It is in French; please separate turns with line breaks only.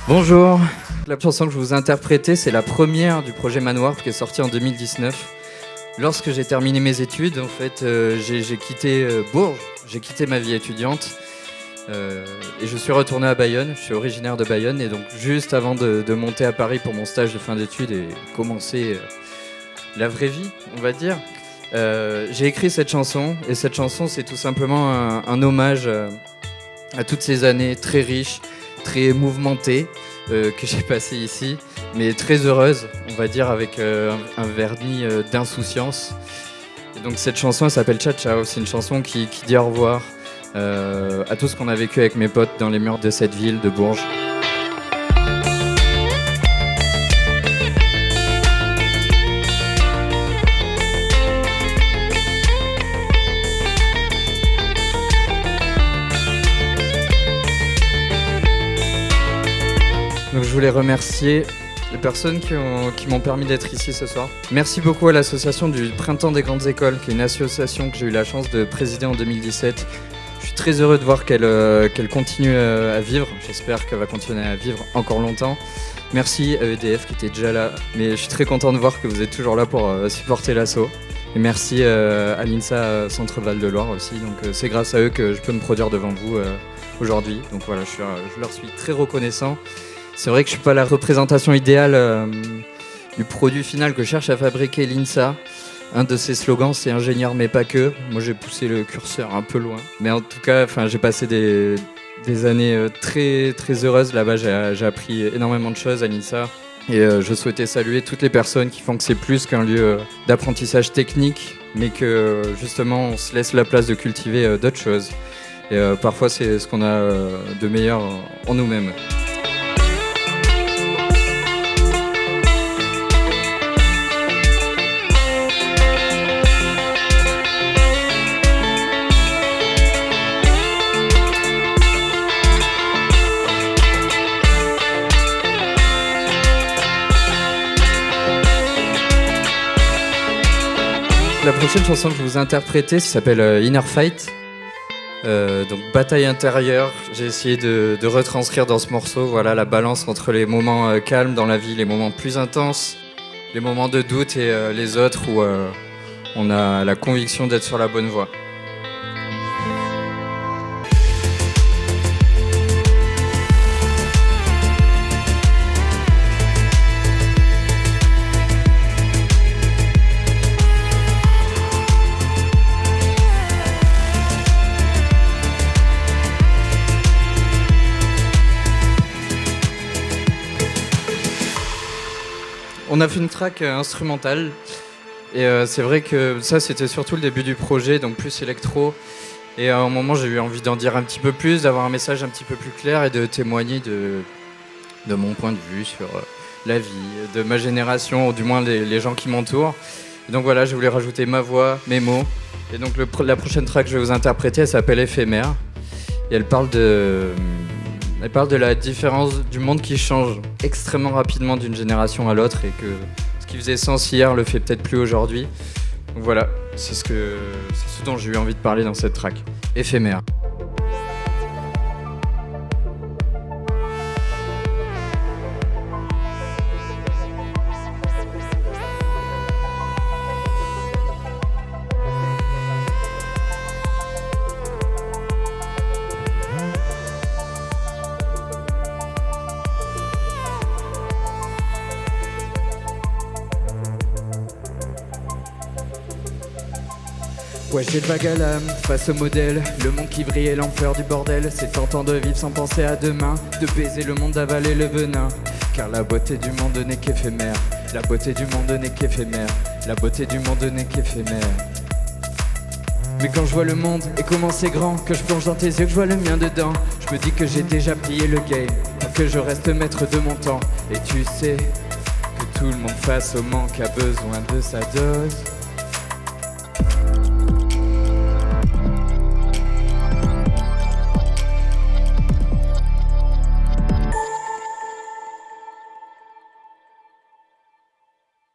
Bonjour. La chanson que je vous ai interprétée, c'est la première du projet Manoir qui est sorti en 2019. Lorsque j'ai terminé mes études, en fait, j'ai quitté Bourges, j'ai quitté ma vie étudiante et je suis retourné à Bayonne. Je suis originaire de Bayonne et donc juste avant de monter à Paris pour mon stage de fin d'études et commencer la vraie vie, on va dire, j'ai écrit cette chanson et cette chanson, c'est tout simplement un hommage à toutes ces années très riches, très mouvementées que j'ai passées ici, mais très heureuse, on va dire, avec un vernis d'insouciance. Et donc cette chanson, elle s'appelle Ciao Ciao. C'est une chanson qui dit au revoir à tout ce qu'on a vécu avec mes potes dans les murs de cette ville de Bourges. Donc je voulais remercier les personnes qui m'ont permis d'être ici ce soir. Merci beaucoup à l'association du Printemps des Grandes Écoles, qui est une association que j'ai eu la chance de présider en 2017. Je suis très heureux de voir qu'elle continue à vivre. J'espère qu'elle va continuer à vivre encore longtemps. Merci à EDF qui était déjà là, mais je suis très content de voir que vous êtes toujours là pour supporter l'asso. Et merci à l'INSA Centre Val de Loire aussi. Donc c'est grâce à eux que je peux me produire devant vous aujourd'hui. Donc voilà, je leur suis très reconnaissant. C'est vrai que je ne suis pas la représentation idéale du produit final que cherche à fabriquer l'INSA. Un de ses slogans, c'est « ingénieur mais pas que ». Moi, j'ai poussé le curseur un peu loin. Mais en tout cas, j'ai passé des années très, très heureuses là-bas. J'ai appris énormément de choses à l'INSA. Et je souhaitais saluer toutes les personnes qui font que c'est plus qu'un lieu d'apprentissage technique, mais que justement, on se laisse la place de cultiver d'autres choses. Et parfois, c'est ce qu'on a de meilleur en nous-mêmes. La prochaine chanson que je vous ai interprétée, ça s'appelle Inner Fight. Donc bataille intérieure. J'ai essayé de retranscrire dans ce morceau, voilà, la balance entre les moments calmes dans la vie, les moments plus intenses, les moments de doute et les autres où on a la conviction d'être sur la bonne voie. On a fait une track instrumentale et c'est vrai que ça c'était surtout le début du projet, donc plus électro. Et à un moment j'ai eu envie d'en dire un petit peu plus, d'avoir un message un petit peu plus clair et de témoigner de mon point de vue sur la vie, de ma génération, ou du moins les gens qui m'entourent. Et donc voilà, je voulais rajouter ma voix, mes mots. Et donc la prochaine track que je vais vous interpréter, elle s'appelle Éphémère. Et elle parle de la différence du monde qui change extrêmement rapidement d'une génération à l'autre et que ce qui faisait sens hier le fait peut-être plus aujourd'hui. Donc voilà, c'est ce dont j'ai eu envie de parler dans cette track. Éphémère. Ouais, j'ai le vague à l'âme face au modèle, le monde qui brille et l'ampleur du bordel. C'est tentant de vivre sans penser à demain, de baiser le monde, d'avaler le venin. Car la beauté du monde n'est qu'éphémère, la beauté du monde n'est qu'éphémère, la beauté du monde n'est qu'éphémère. Mais quand je vois le monde et comment c'est grand, que je plonge dans tes yeux, que je vois le mien dedans, je me dis que j'ai déjà plié le game, pour que je reste maître de mon temps. Et tu sais que tout le monde face au manque a besoin de sa dose.